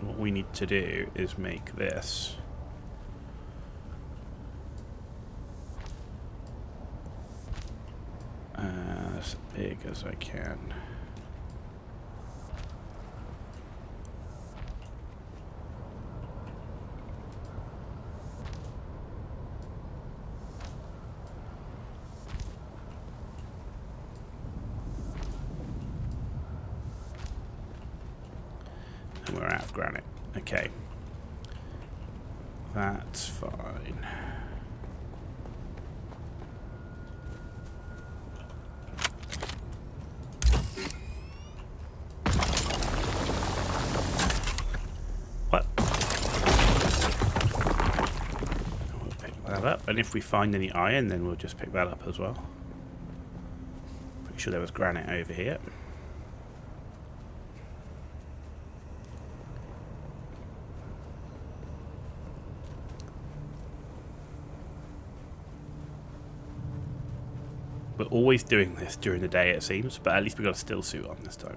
what we need to do is make this as big as I can. And we're out of granite. Okay. That's fine. What? We'll pick that up, and if we find any iron, then we'll just pick that up as well. Pretty sure there was granite over here. We're always doing this during the day, it seems, but at least we got a still suit on this time.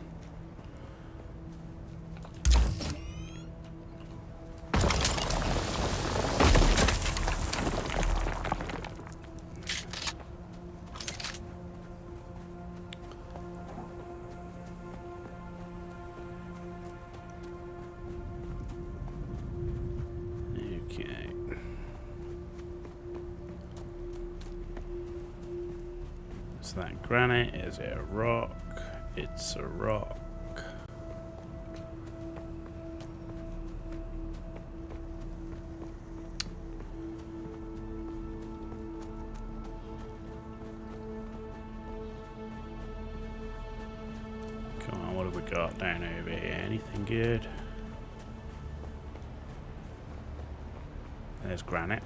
Okay. Is that granite? Is it a rock? It's a rock. Come on, what have we got down over here? Anything good? There's granite.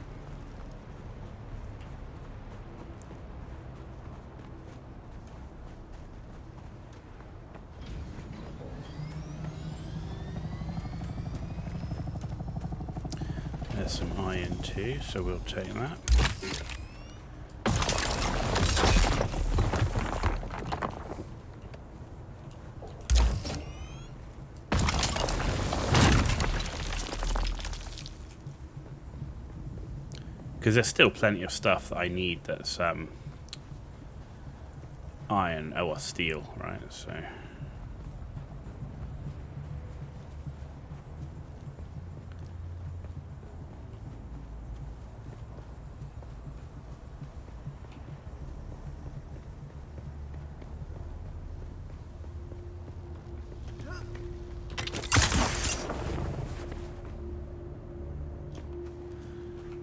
There's some iron too, so we'll take that. Because there's still plenty of stuff that I need that's iron, or steel, right? So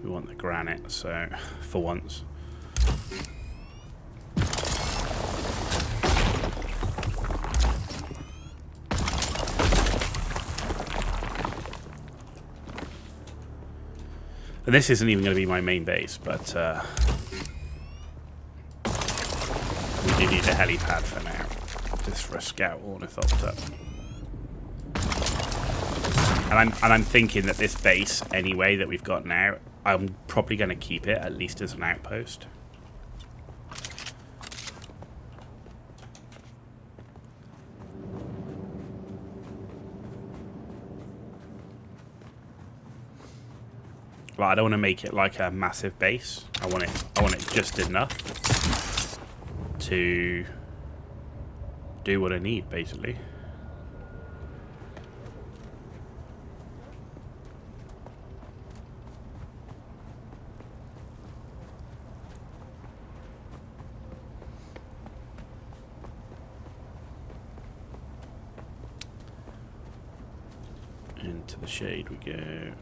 we want the granite, so for once. And this isn't even going to be my main base, but we do need a helipad for now, just for a scout ornithopter. And I'm thinking that this base, anyway, that we've got now, I'm probably going to keep it at least as an outpost. Well, I don't want to make it like a massive base. I want it just enough to do what I need, basically. Into the shade we go.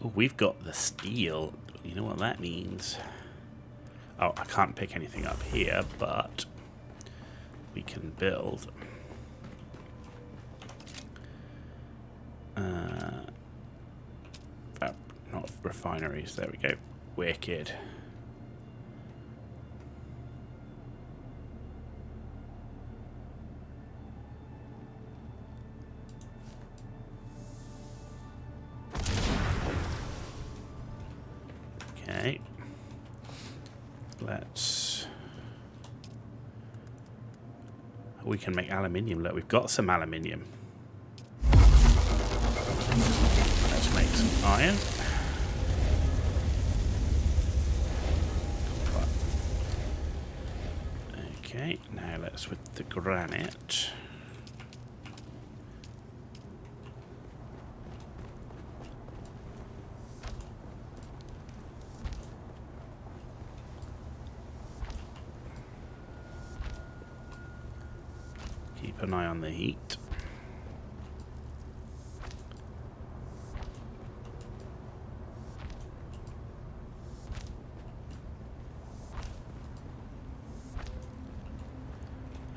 Oh, we've got the steel. You know what that means? Oh, I can't pick anything up here, but we can build. Not refineries. There we go. Wicked. can make aluminium. Look, we've got some aluminium. Let's make some iron. Okay, now let's with the granite. Keep an eye on the heat.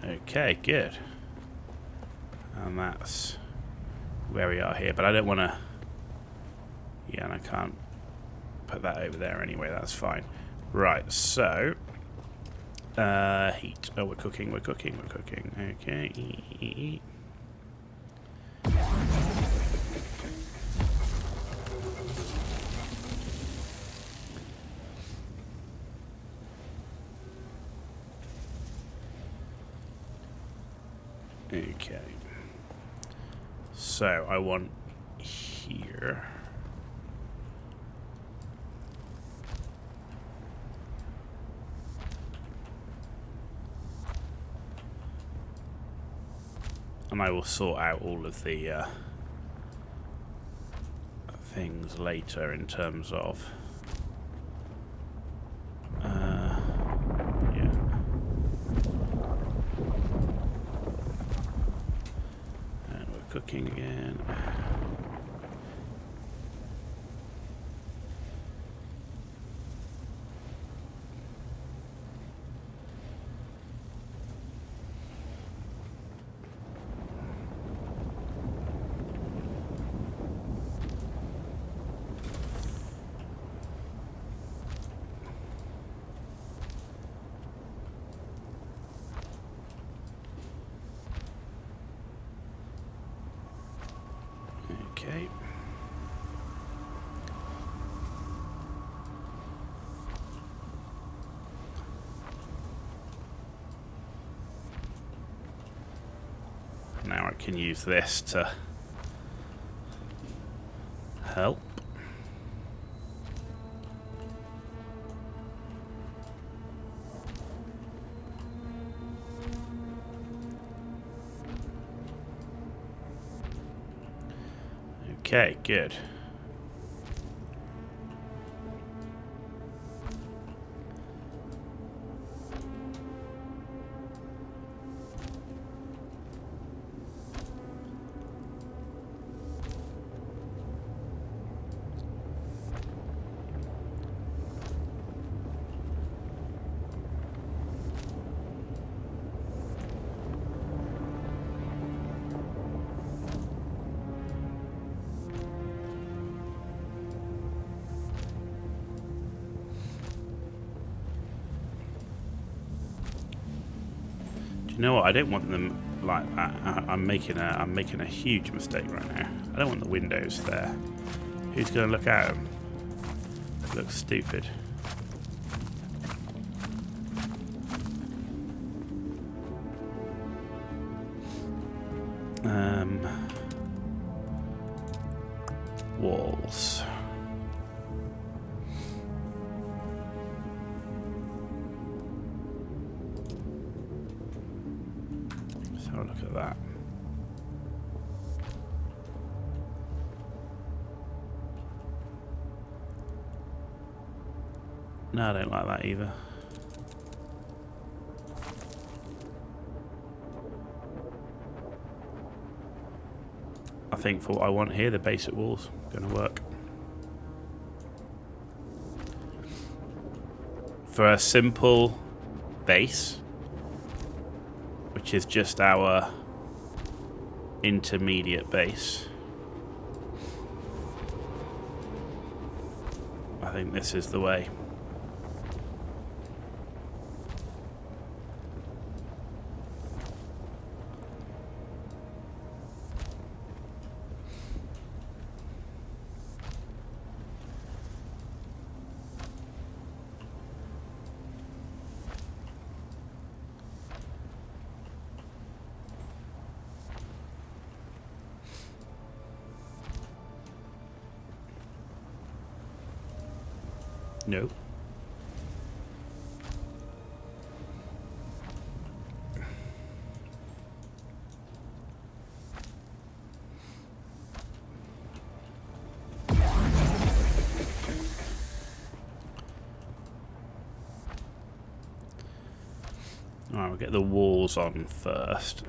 Okay, good. And that's where we are here, but I don't want to... Yeah, and I can't put that over there anyway, that's fine. Right, so... heat. Oh, we're cooking. Okay. Okay. So, I want here... And I will sort out all of the things later in terms of... yeah. And we're cooking again. Okay. Now I can use this to help. Okay, good. You know what? I don't want them like that. I'm making a huge mistake right now. I don't want the windows there. Who's going to look at them? It looks stupid. Walls. So look at that. No, I don't like that either. I think for what I want here, the basic walls are going to work. For a simple base, which is just our intermediate base, I think this is the way. No. Alright, we'll get the walls on first.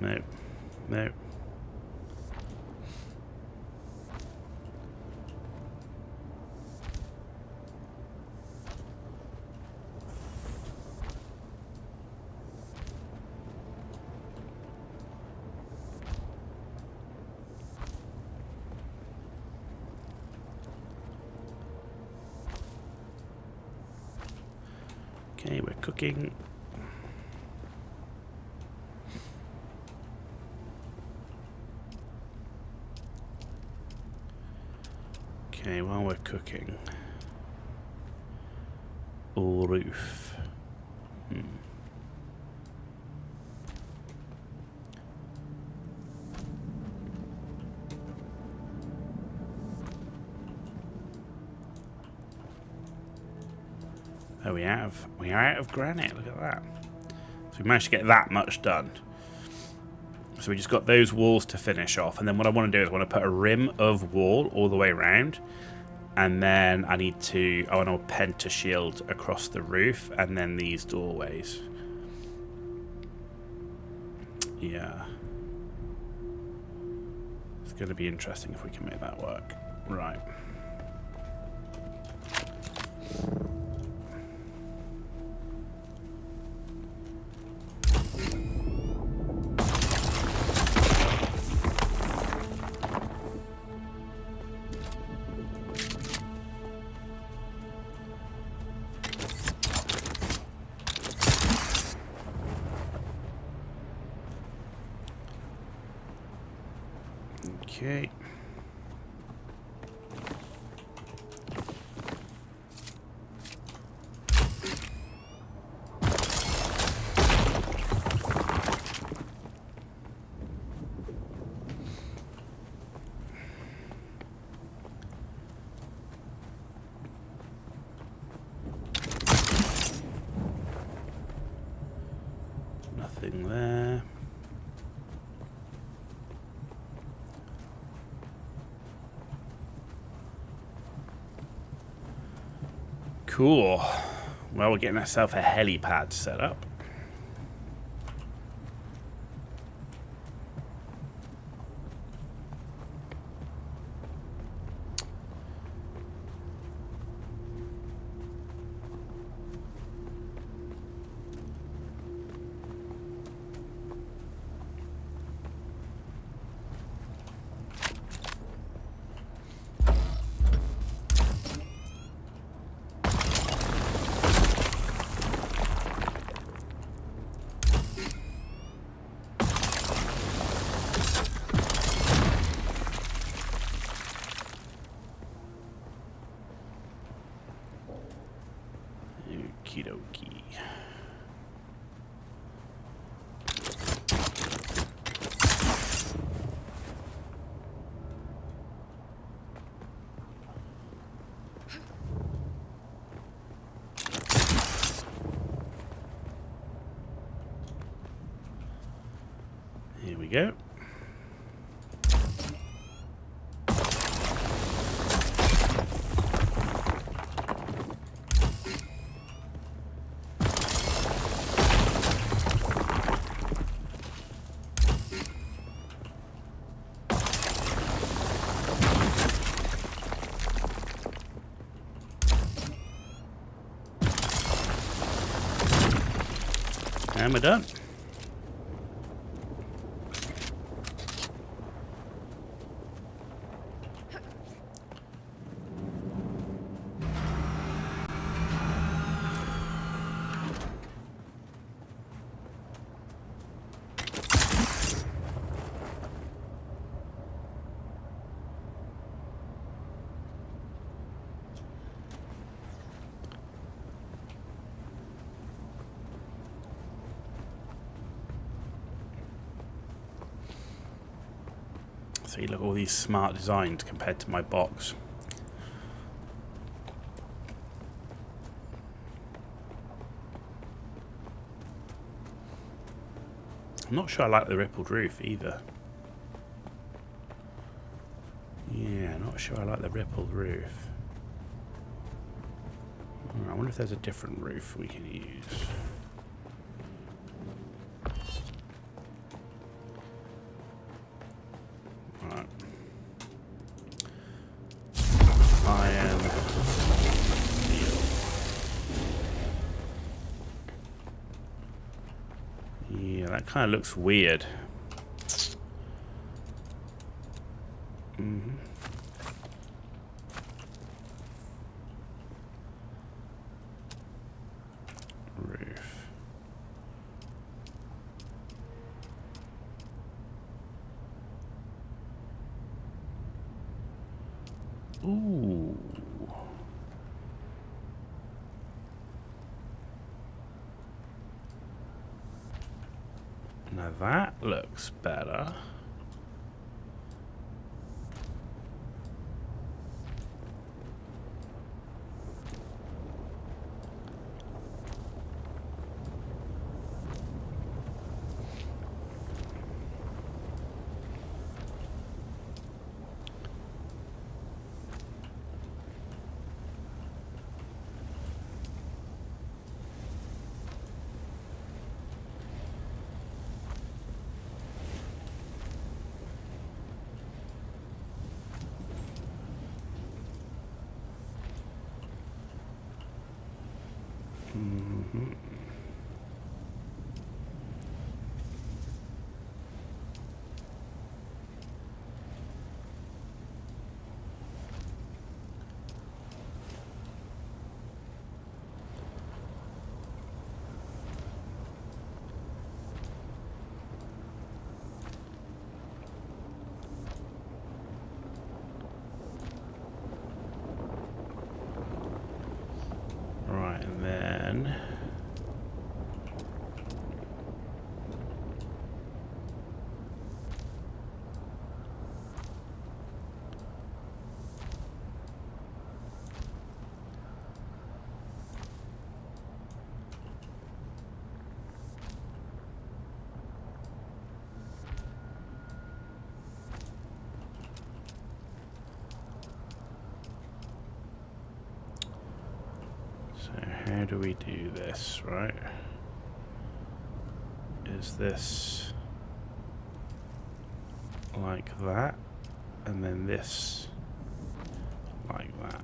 No. No. Okay, we're cooking. Okay, while we're cooking. Roof. Oh, we are out of granite. Look at that. So we managed to get that much done. So we just got those walls to finish off, and then what I want to do is I want to put a rim of wall all the way around, and then I want to penta shield across the roof, and then these doorways. Yeah. It's going to be interesting if we can make that work. Right. Okay. Nothing there. Cool. Well, we're getting ourselves a helipad set up. Okie dokie. Here we go. And we're done. See, look, all these smart designs compared to my box. I'm not sure I like the rippled roof either. Yeah, not sure I like the rippled roof. I wonder if there's a different roof we can use. Right. Iron. Steel. Yeah, that kind of looks weird. Roof. Ooh. Now that looks better. Right, and then how do we do this, right? Is this like that, and then this like that?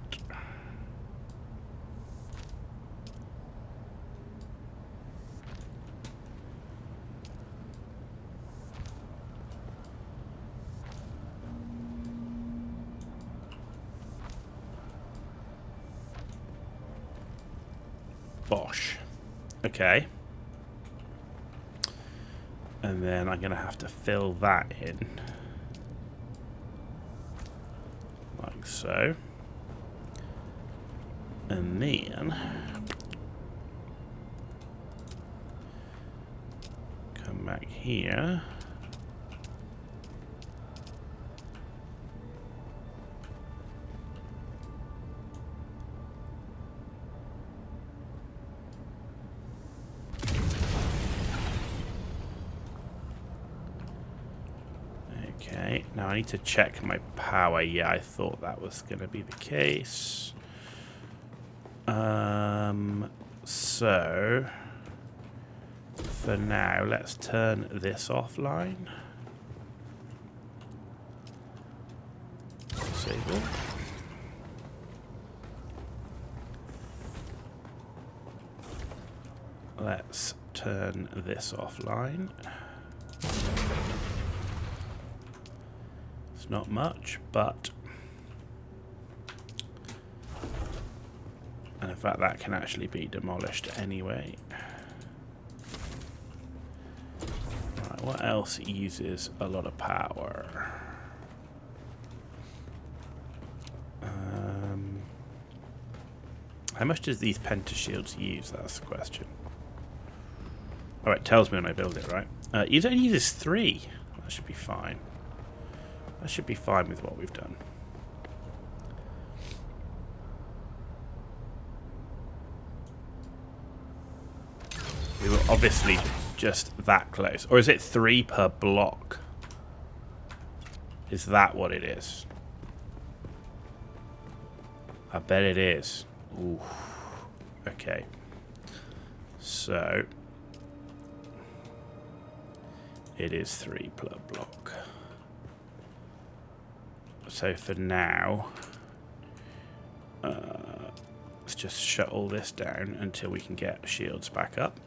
Bosh. Okay. And then I'm going to have to fill that in. Like so. And then come back here. Okay, now I need to check my power. Yeah, I thought that was going to be the case. So for now, let's turn this offline. Disable. Let's turn this offline. It's not much, but... And in fact, that can actually be demolished anyway. Right, what else uses a lot of power? How much does these pentashields use? That's the question. Oh, it tells me when I build it, right? It only uses 3. That should be fine. That should be fine with what we've done. We were obviously just that close. Or is it 3 per block? Is that what it is? I bet it is. Ooh. Okay. So it is 3 per block. So for now, let's just shut all this down until we can get shields back up.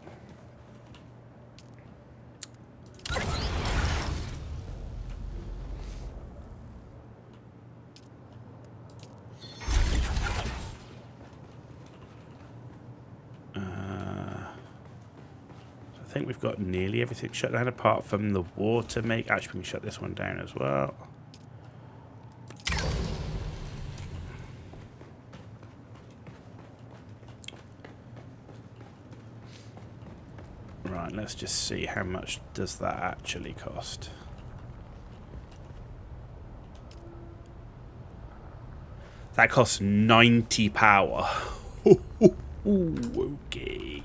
I think we've got nearly everything shut down apart from the water make. Actually, we can shut this one down as well. Right, let's just see how much does that actually cost. That costs 90 power. Okay.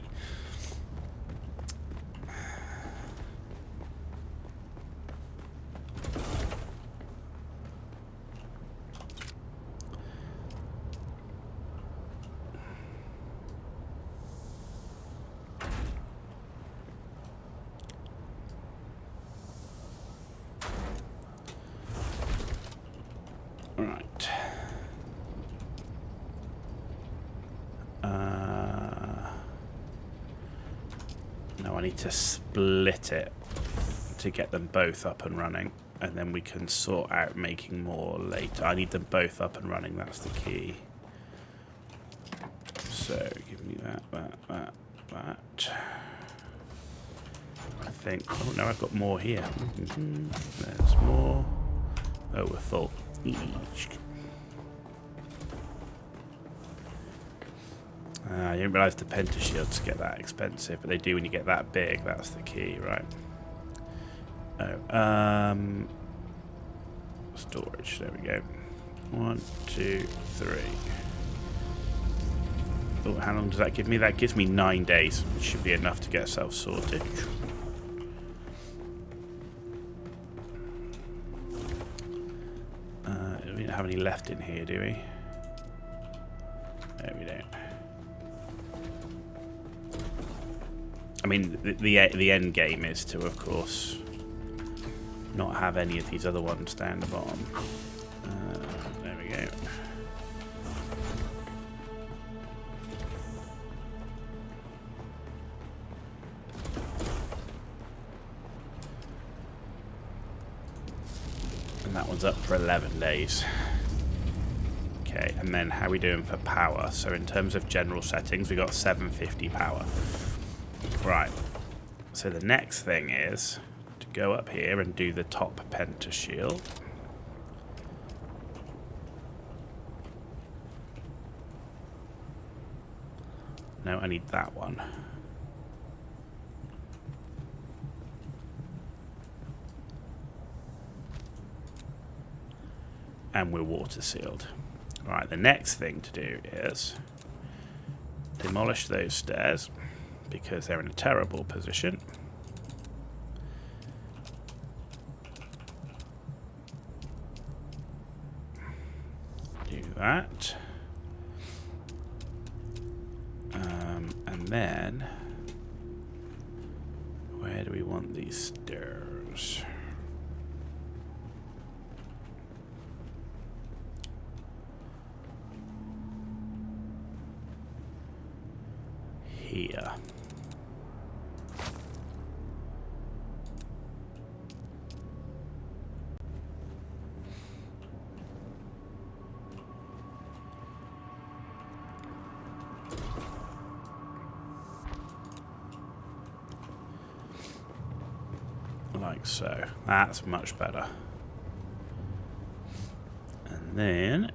Right. No, I need to split it to get them both up and running, and then we can sort out making more later. I need them both up and running, that's the key. So, give me that. I think, oh no, I've got more here. There's more. Oh, we're full. I didn't realise the pentashields get that expensive, but they do when you get that big. That's the key, right? Oh, storage. There we go. 1, 2, 3. Oh, how long does that give me? That gives me 9 days, which should be enough to get ourselves sorted. We don't have any left in here, do we? No, we don't. I mean, the end game is to, of course, not have any of these other ones down the bottom. There we go. And that one's up for 11 days. Okay, and then how are we doing for power? So in terms of general settings, we got 750 power. Right, so the next thing is to go up here and do the top pentashield. No, I need that one. And we're water sealed. Right, the next thing to do is demolish those stairs, because they're in a terrible position. Do that. And then, where do we want these stairs? Here. Like so. That's much better. And then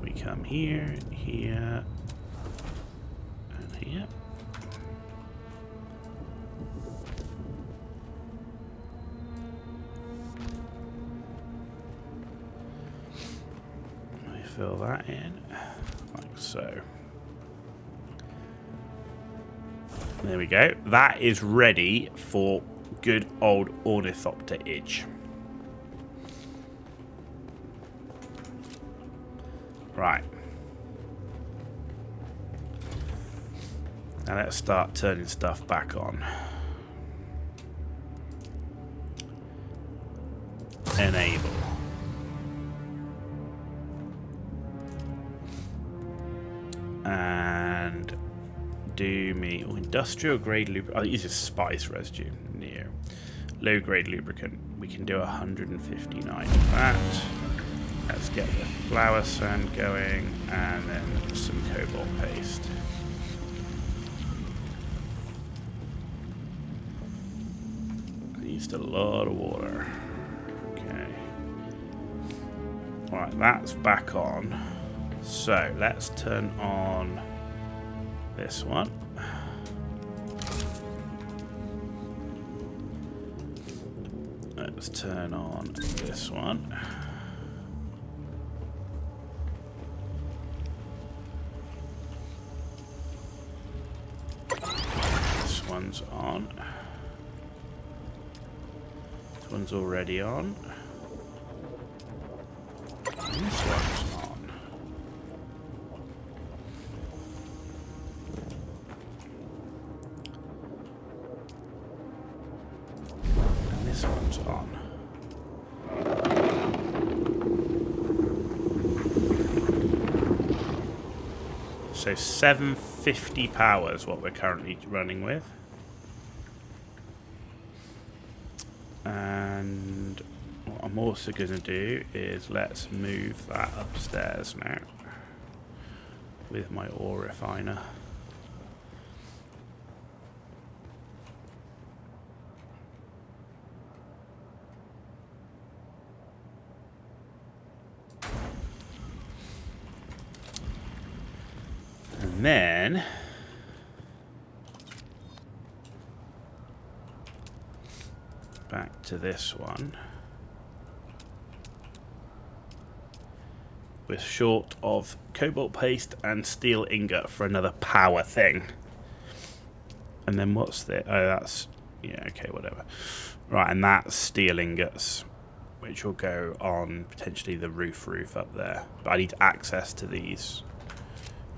we come here, here, and here. fill that in, like so. There we go. That is ready for good old Ornithopter-age. Right. Now let's start turning stuff back on. Enable. And do me industrial grade lubricant. Oh, it uses spice residue. Neo. Low grade lubricant. We can do 159 of that. Let's get the flower sand going and then some cobalt paste. Used a lot of water. Okay. Alright, that's back on. So let's turn on this one. Let's turn on this one. This one's on. This one's already on. And this one's on. And this one's on. So 750 power is what we're currently running with. And what I'm also going to do is let's move that upstairs now with my ore refiner. And then back to this one. We're short of cobalt paste and steel ingot for another power thing. And then what's the... Oh, that's... Yeah, okay, whatever. Right, and that's steel ingots, which will go on potentially the roof up there. But I need access to these.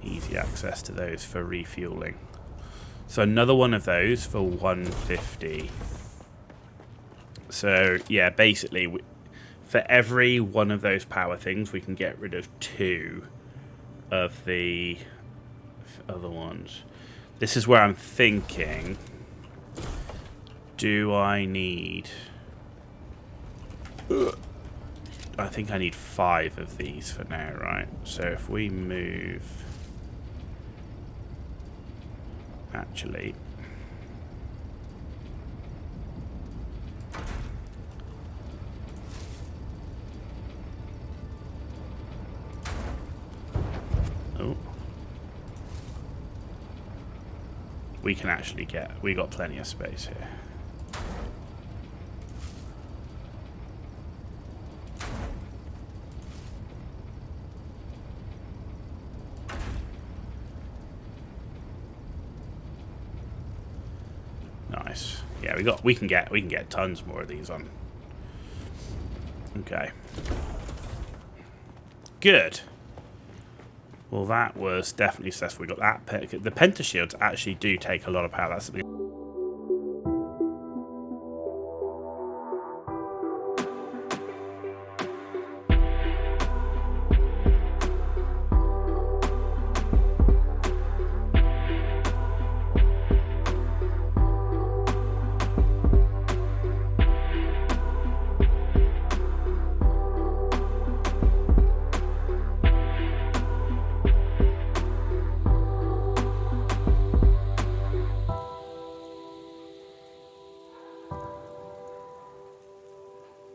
Easy access to those for refueling. So another one of those for 150. So, yeah, basically, for every one of those power things, we can get rid of 2 of the other ones. This is where I'm thinking, do I need... I think I need 5 of these for now, right? So if we move... Actually... Oh. We can actually get... We got plenty of space here. Nice. Yeah, we can get tons more of these on. Okay. Good. Well, that was definitely successful. We got that. The pentashields actually do take a lot of power. That's something